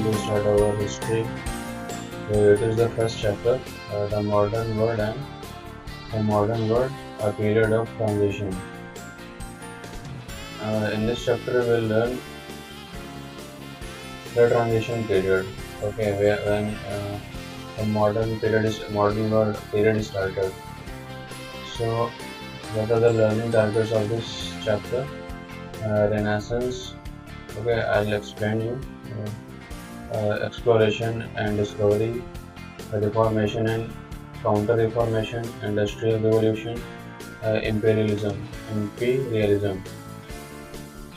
to start our history. It is the first chapter, the modern world and the modern world, a period of transition. In this chapter, we will learn the transition period. Okay, when the modern world period is started. So, what are the learning targets of this chapter? Renaissance. Okay, I'll explain you. Exploration and discovery, Reformation and Counter-Reformation, Industrial Revolution, Imperialism.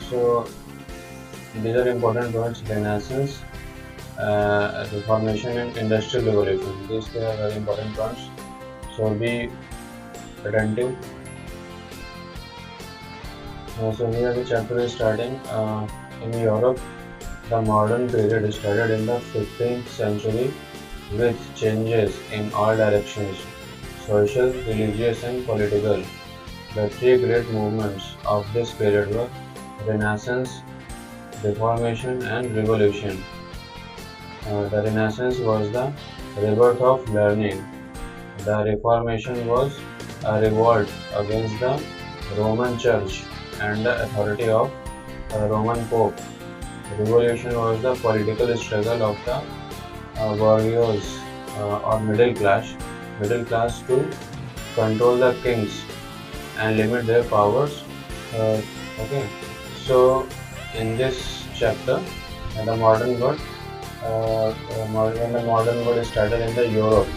So these are important words: Renaissance, Reformation, and Industrial Revolution. These are very important words. So be attentive. So here the chapter is starting in Europe. The modern period started in the 15th century with changes in all directions: social, religious, and political. The three great movements of this period were Renaissance, Reformation, and Revolution. The Renaissance was the rebirth of learning. The Reformation was a revolt against the Roman Church and the authority of Roman Pope. Revolution was the political struggle of the bourgeois or middle class to control the kings and limit their powers. Okay, so in this chapter, the modern world, when the modern world started in the Europe,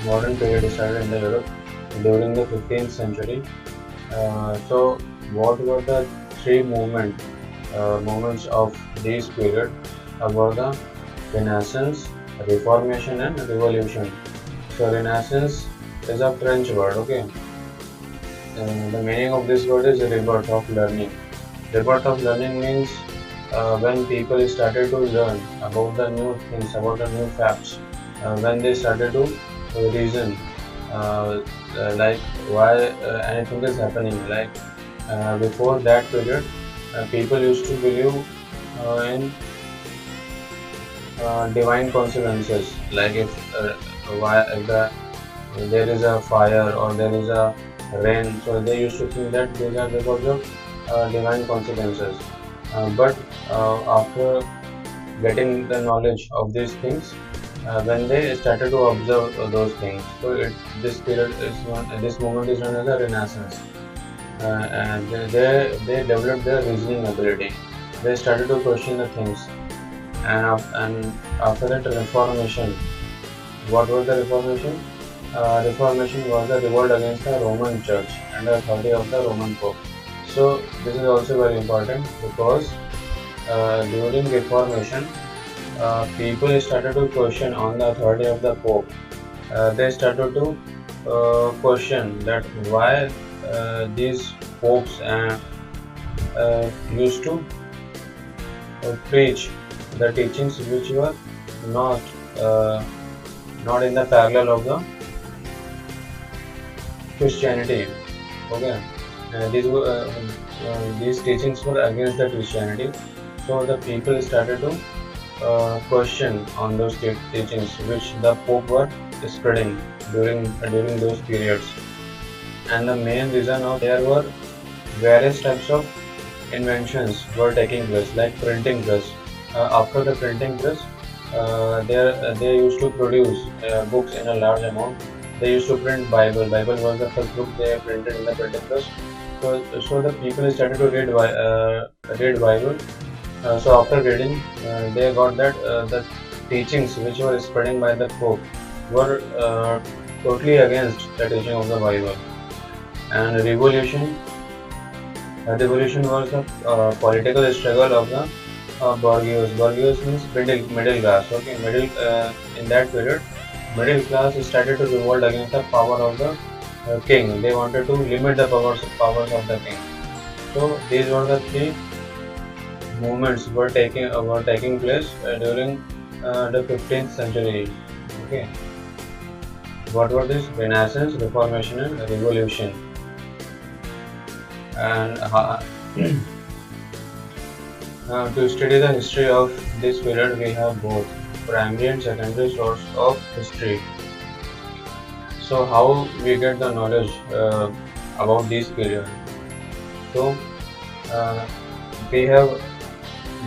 modern period started in the Europe during the 15th century. So, what were the three movements of this period? About the Renaissance, Reformation, and Revolution. So, Renaissance is a French word. Okay, the meaning of this word is rebirth of learning. Rebirth of learning means when people started to learn about the new things, about the new facts, when they started to reason, like why anything is happening. Like before that period, people used to believe in divine consequences. Like if there is a fire or there is a rain, so they used to think that these are because of divine consequences. But after getting the knowledge of these things, when they started to observe those things, so this moment is known as a Renaissance. And they developed their reasoning ability. They started to question the things, and after that Reformation. What was the Reformation? Reformation was the revolt against the Roman Church and the authority of the Roman Pope. So this is also very important because during Reformation, people started to question on the authority of the Pope. They started to question that why these popes used to preach the teachings which were not not in the parallel of the Christianity. Okay, these teachings were against the Christianity, so the people started to question on those teachings which the Pope were spreading during those periods. And the main reason of there were various types of inventions were taking place, like printing press. After the printing press, they used to produce books in a large amount. They used to print Bible. Bible was the first book they printed in the printing press. So the people started to read Bible. So after reading, they got that the teachings which were spreading by the Pope were totally against the teaching of the Bible. And revolution was the political struggle of the bourgeois. Bourgeois means middle class. Okay, in that period, middle class started to revolt against the power of the king. They wanted to limit the powers of the king. So these were the three movements were taking place during the 15th century. Okay, what were this? Renaissance, Reformation, and Revolution. And To study the history of this period, we have both primary and secondary source of history. So, how we get the knowledge about this period? So, uh, we have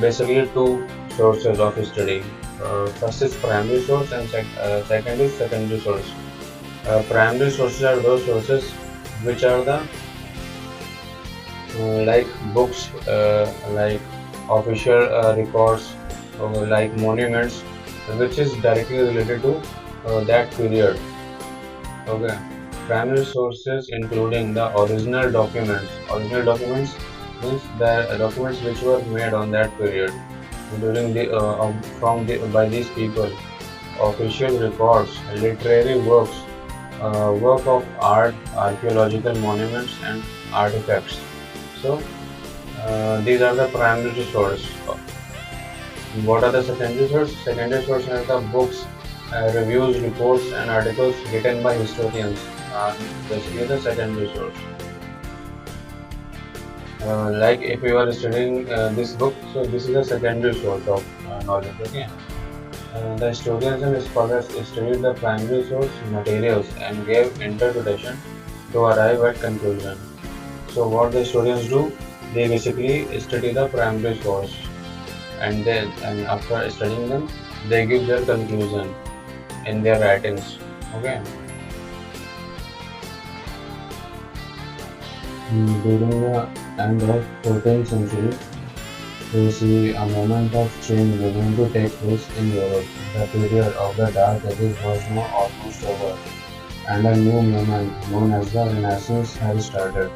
basically two sources of study. First is primary source, and second is secondary source. Primary sources are those sources which are the like books, like official records, like monuments, which is directly related to that period. Okay. Primary sources including the original documents. Original documents means the documents which were made on that period during the by these people. Official records, literary works, work of art, archaeological monuments, and artifacts. So these are the primary source. What are the secondary source? Secondary source are the books, reviews, reports, and articles written by historians. Basically, the secondary source. Like if you are studying this book, so this is a secondary source of knowledge. Okay. The historians and scholars studied the primary source materials and gave interpretation to arrive at conclusion. So what the historians do? They basically study the primary source, and after studying them, they give their conclusion in their writings. Okay. During the end of 14th century, we see a moment of change beginning to take place in Europe. The period of the Dark Ages was now almost over, and a new movement known as the Renaissance had started.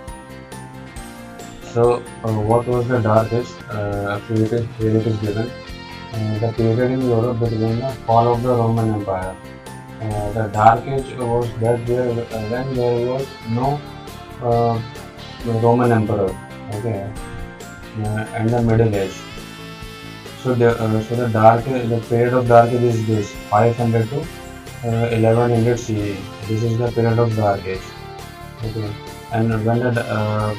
So, what was the Dark Age? Actually, here it is given. The period in Europe between the fall of the Roman Empire. The Dark Age was that when there was no uh, Roman Emperor, okay, and the Middle Age. So the period of Dark Age is this 500 to 1100 CE. This is the period of Dark Age. Okay, and when the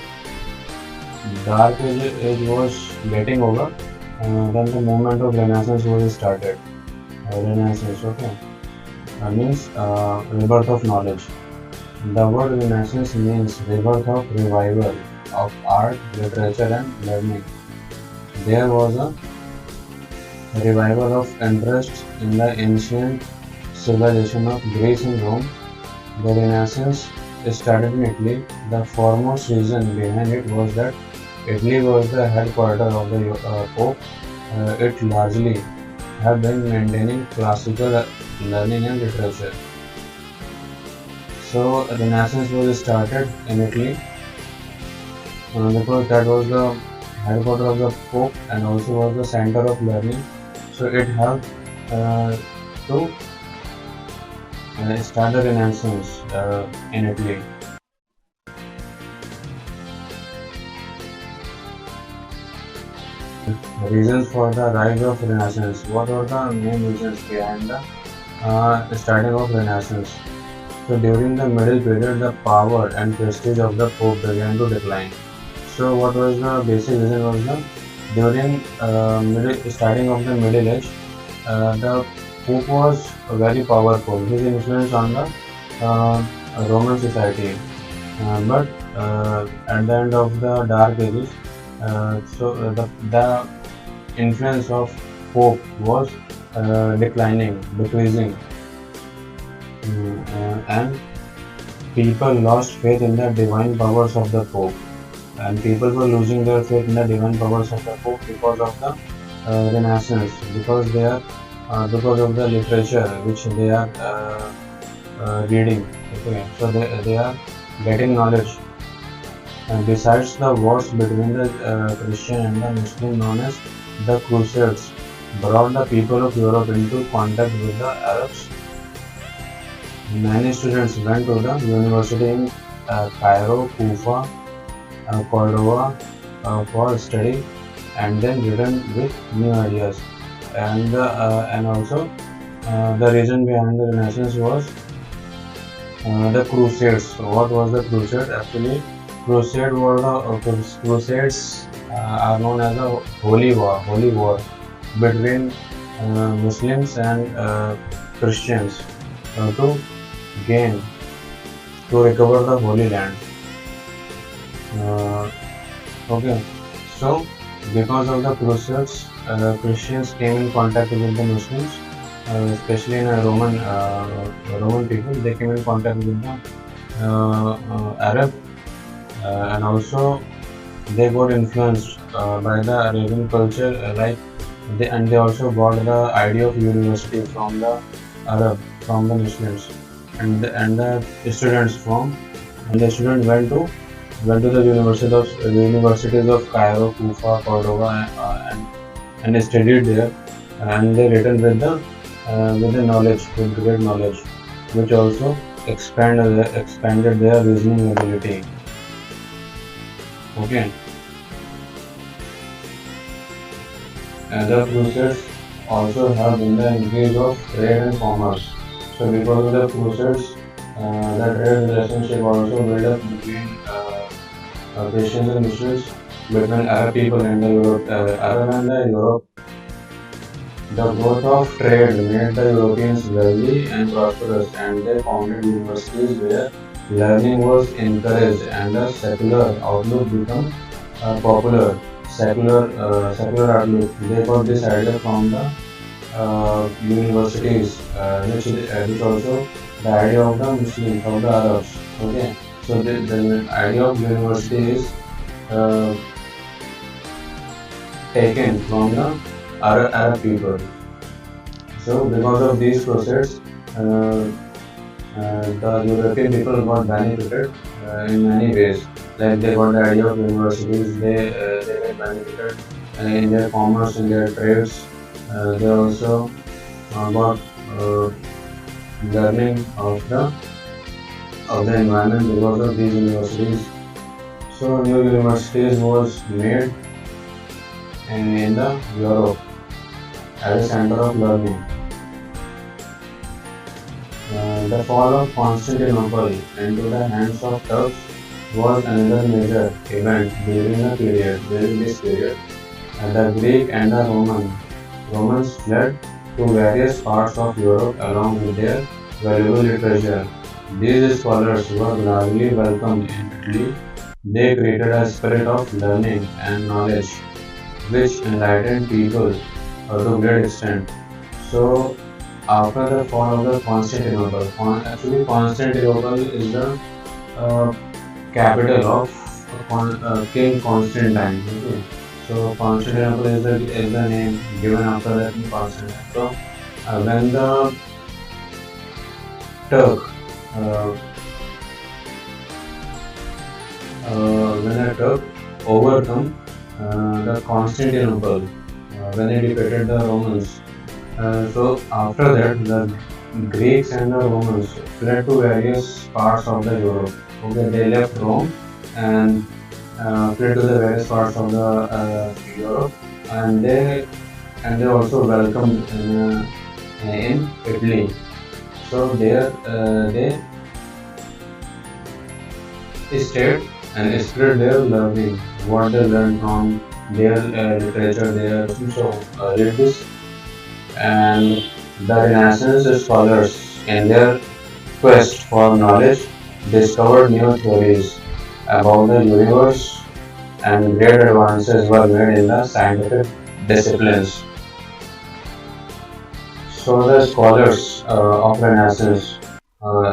Dark Age was getting over, then the movement of Renaissance was started. Renaissance, okay, means rebirth of knowledge. The word Renaissance means rebirth of revival of art, literature, and learning. There was a revival of interest in the ancient civilization of Greece and Rome. The Renaissance started in Italy. The foremost reason behind it was that Italy was the headquarters of the Pope. It largely have been maintaining classical learning and literature. So Renaissance was started in Italy because that was the headquarters of the Pope and also was the center of learning. So it helped to start the Renaissance in Italy. Reasons for the rise of Renaissance. What were the main reasons behind the starting of Renaissance? So during the Middle Period, the power and prestige of the Pope began to decline. So what was the basic reason was the during starting of the Middle Age, the Pope was very powerful. His influence on the Roman society, but at the end of the Dark Ages, the influence of Pope was decreasing, and people lost faith in the divine powers of the Pope, and people were losing their faith in the divine powers of the Pope because of the Renaissance, because of the literature which they are reading. Okay, so they are getting knowledge. And besides the wars between the Christian and the Muslim known as the Crusades brought the people of Europe into contact with the Arabs. Many students went to the university in Cairo, Kufa, Cordova for study, and then returned with new ideas. And also the reason behind the Renaissance was the Crusades. So what was the Crusade? Actually, Crusades are known as the Holy War between Muslims and Christians to gain to recover the Holy Land. Uh, okay, so because of the Crusades, Christians came in contact with the Muslims, especially in Roman people. They came in contact with the Arab, and also they got influenced by the Arabian culture, they also got the idea of university from the Arab, from the Muslims, the students from and the student went to the universities of Cairo, Kufa, Cordoba, and studied there, and they returned with the knowledge, with great knowledge, which also expanded their reasoning ability. Okay. Other Crusades also helped in the increase of trade and commerce. So because of the Crusades, the trade relationship also built up between Christians and Muslims, between Arab people and the Arab and the Europe. The growth of trade made the Europeans wealthy and prosperous, and they founded universities where learning was encouraged and a secular outlook became popular. Secular outlook. They got this idea from the universities, which also the idea of the Muslims, of the Arabs. Okay, so the idea of university is uh, taken from the Arab people. So because of these process, uh, the European people got benefited in many ways. Like they got the idea of universities, they get benefited in their commerce, in their trades. They also got uh, learning of the environment because of these universities. So new universities was made in the Europe as a center of learning. The fall of Constantinople into the hands of Turks was another major event during this period. The Greek and the Romans fled to various parts of Europe along with their valuable literature. These scholars were largely welcomed in Italy. They created a spirit of learning and knowledge which enlightened people to great extent. So, after the fall of the Constantinople, actually Constantinople is the uh, capital of King Constantine. Okay. So Constantinople is the name given after the King Constantine. So when the Turk uh, when the Turk overcome the Constantinople when they defeated the Romans. So after that, the Greeks and the Romans fled to various parts of the Europe. Okay, they left Rome and fled to the various parts of the Europe, and they also welcomed in Italy. So there they stayed and spread their learning, what they learned from their literature, their so read this, and the Renaissance scholars in their quest for knowledge discovered new theories about the universe, and great advances were made in the scientific disciplines. So the scholars of Renaissance,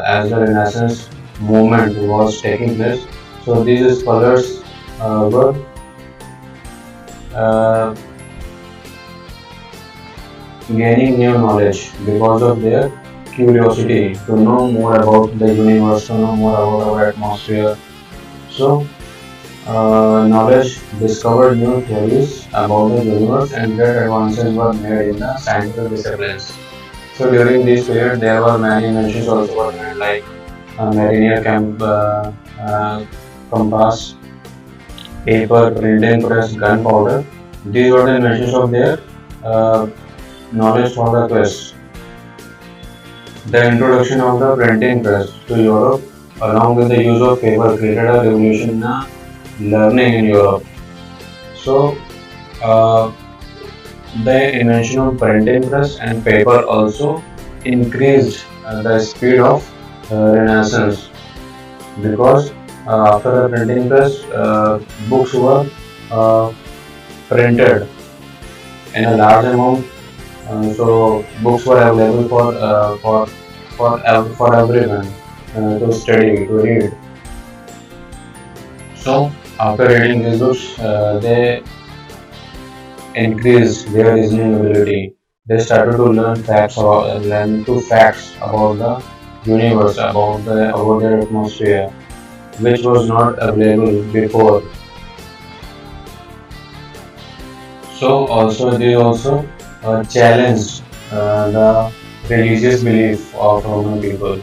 as the Renaissance movement was taking place, so these scholars were uh, gaining new knowledge because of their curiosity to know more about the universe, to know more about our atmosphere. So, knowledge discovered new theories about the universe, and great advances were made in the scientific disciplines. So, during this period, there were many inventions also were made, like Marinier compass, paper, printing press, gunpowder. These were the inventions of their uh, knowledge for the quest. The introduction of the printing press to Europe along with the use of paper, created a revolution in learning in Europe. So, uh, the invention of printing press and paper also increased the speed of Renaissance, because after the printing press, books were uh, printed in a large amount. So books were available for everyone to study, to read. So after reading these books, they increased their reasoning ability. They started to learn to facts about the universe, about their atmosphere, which was not available before. So also they also challenged the religious belief of Roman people.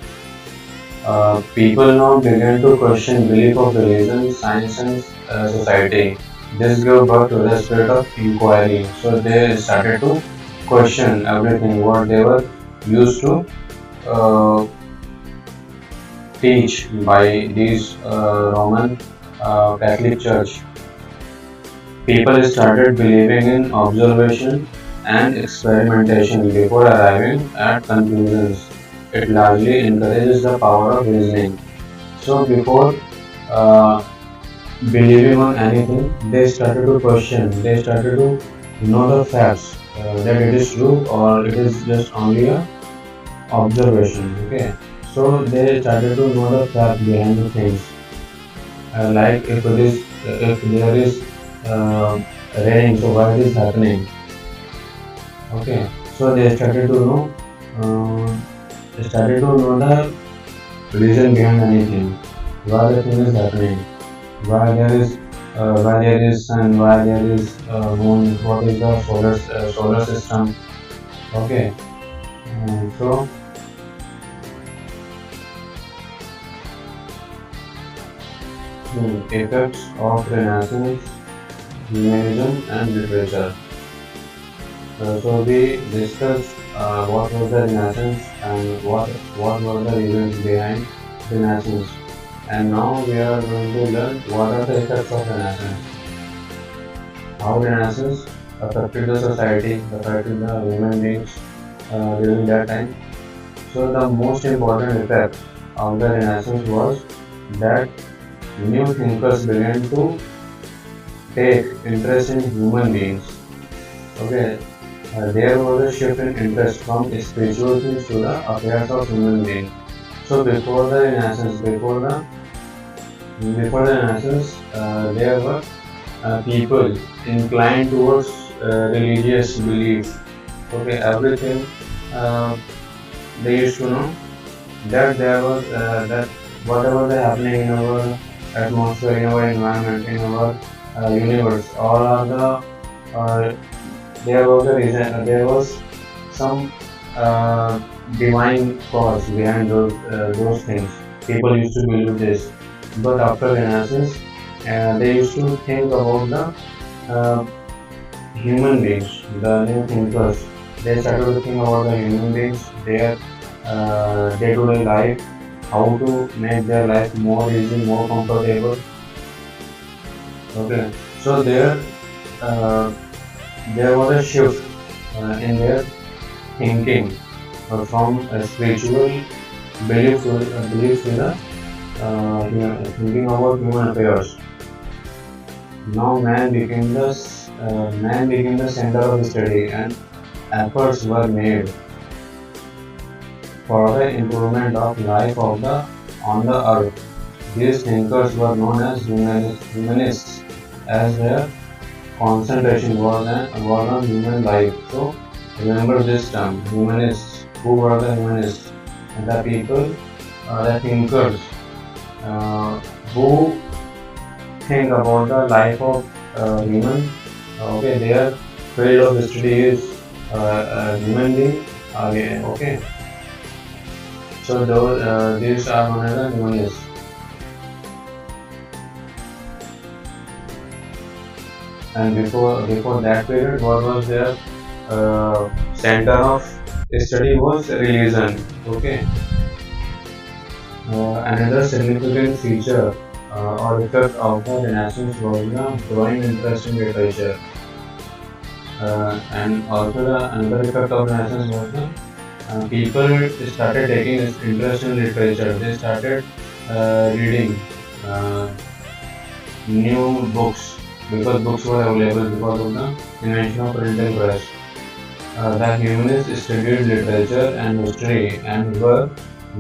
People now began to question belief of religion, science, and society. This gave birth to the spirit of inquiry. So they started to question everything what they were used to uh, teach by these Roman Catholic Church. People started believing in observation and experimentation before arriving at conclusions. It largely encourages the power of reasoning. So before uh, believing on anything, they started to question, they started to know the facts, that it is true or it is just only a observation. Okay, so they started to know the fact behind the things. Like if there is uh, raining, so why it is happening? Okay, so they started to know the reason behind anything, why the thing is happening, why there is sun, why there is moon, what is the solar system. Okay, so effects of Renaissance, humanism, and literature. So we discussed what was the Renaissance and what were the reasons behind Renaissance. And now we are going to learn what are the effects of Renaissance. How Renaissance affected the society, affected the human beings during that time. So the most important effect of the Renaissance was that new thinkers began to take interest in human beings. Okay, there was a shift in interest from spiritual things to the affairs of human beings. So before the Renaissance, there were people inclined towards religious belief. Okay, everything uh, they used to know that there was that whatever is happening in our atmosphere, in our environment, in our universe, all are the there was a reason, there was some uh, divine cause behind those things. People used to believe this, but after Renaissance, they used to think about the human beings, the new thinkers. They started to think about the human beings, their day-to-day life, how to make their life more easy, more comfortable. Okay, so uh, there was a shift in their thinking from a spiritual belief to the thinking about human affairs. Now man became the center of study, and efforts were made for the improvement of life of the on the earth. These thinkers were known as humanists, as their concentration was on human life. So remember this term, humanists. Who were the humanists? The people, the thinkers, who think about the life of human. Okay, their field of study is human being. Okay, so these are known as the humanists. And before that period, what was their center of study was religion. Okay, Another significant feature or effect of the Renaissance was the growing interest in literature. And also another effect of Renaissance was the people started taking this interest in literature. They started reading new books because books were available because of the invention of printing press. The humanists studied literature and history and were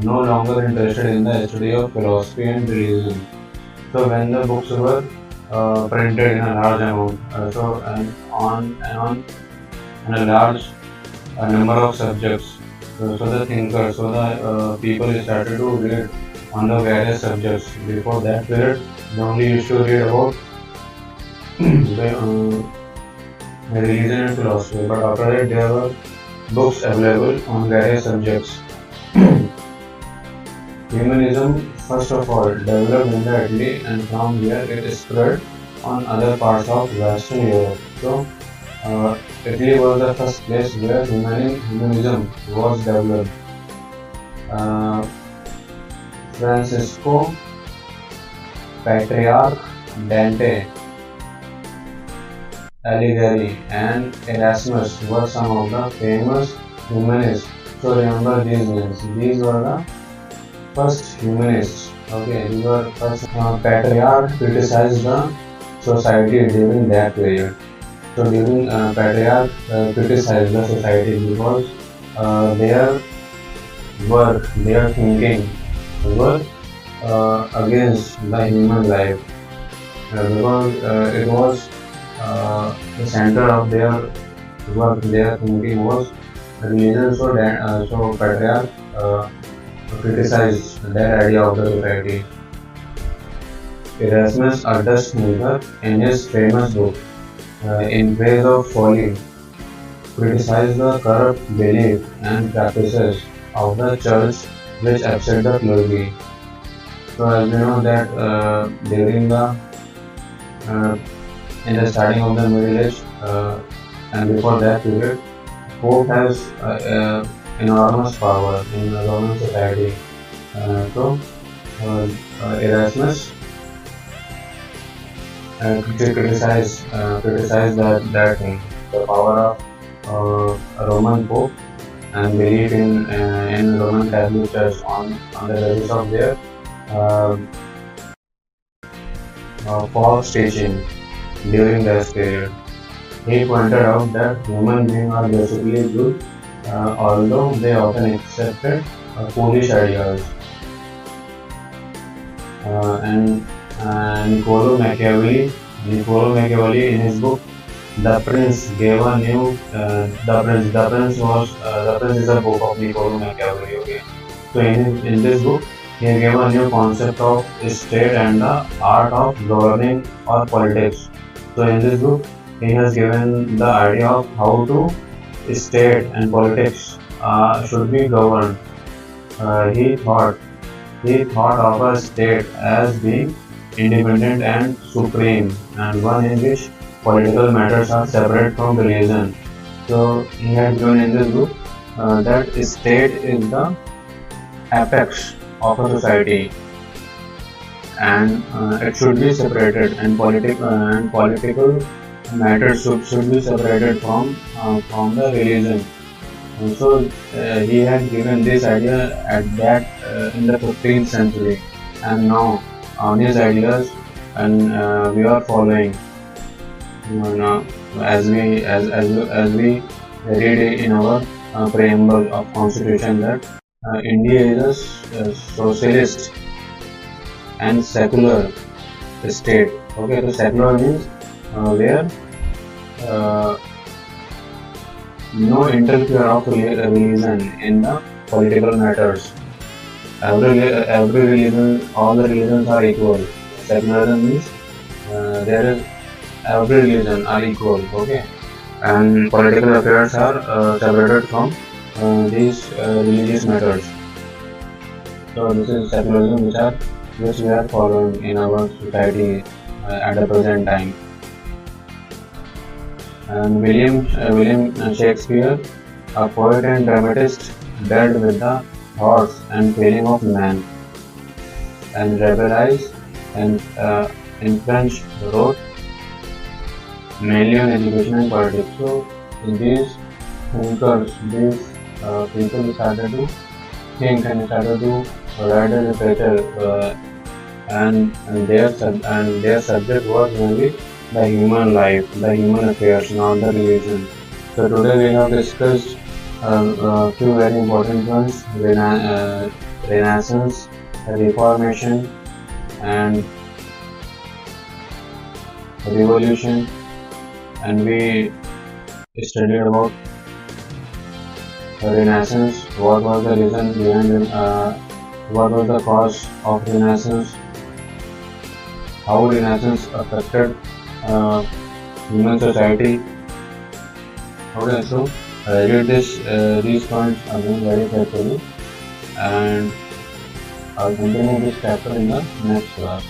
no longer interested in the study of philosophy and religion. So when the books were printed in a large amount, on a large number of subjects, so the thinkers, so the people started to read on the various subjects. Before that period, they only used to read about the religion and philosophy, but after that there were books available on various subjects. Humanism, first of all, developed in Italy, and from here it spread on other parts of Western Europe. So, Italy was the first place where humanism was developed. Uh, Francisco, Patriarch, Dante Alighieri, and Erasmus were some of the famous humanists. So remember these names. These were the first humanists. Okay, these were first. Patriarch criticized the society during that period. So during Patriarch criticized the society because their work, their thinking was against the human life because it was the center of their work, their thinking was religion. So that so Patriarch criticized that idea of the society. Erasmus Augustinus, in his famous book In Praise of Folly, criticized the corrupt belief and practices of the church which upset the clergy. So as we know that during the in the starting of the Middle Age and before that period, Pope has enormous power in the Roman society. Erasmus criticized that thing, the power of Roman Pope and belief in Roman Catholic Church on the basis of their uh, false teaching during this period. He pointed out that human beings are basically good, although they often accepted foolish ideas. And Niccolo Machiavelli in his book The Prince gave a new The Prince is a book of Niccolo Machiavelli. Okay, so in this book he gave a new concept of state and the art of governing or politics. So in this book he has given the idea of how to state and politics should be governed. He thought of a state as being independent and supreme, and one in which political matters are separate from religion. So he had given in this book that state is the apex of a society, and it should be separated, and political matters should be separated from the religion. So he had given this idea at that in the 15th century, and now on his ideas, and we are following now as we read in our preamble of Constitution that India is a socialist and secular state. Okay, so secular means where no interfere of religion in the political matters. Every religion, all the religions are equal. Secularism means there is every religion are equal. Okay, and political affairs are separated from these religious matters. So this is secularism which we are following in our society at the present time. And William Shakespeare, a poet and dramatist, dealt with the thoughts and feeling of man. and rebellize and French wrote mainly on education and politics. So these thinkers, these people started to think and started to write a literature, and their subject was mainly the human life, the human affairs, not the religion. So today we have discussed few very important ones: Renaissance, Reformation, and Revolution, and we studied about the Renaissance, what was the reason behind it, what was the cause of Renaissance, how Renaissance affected uh, human society. Okay, so read these points again very carefully, and I'll continue this chapter in the next class.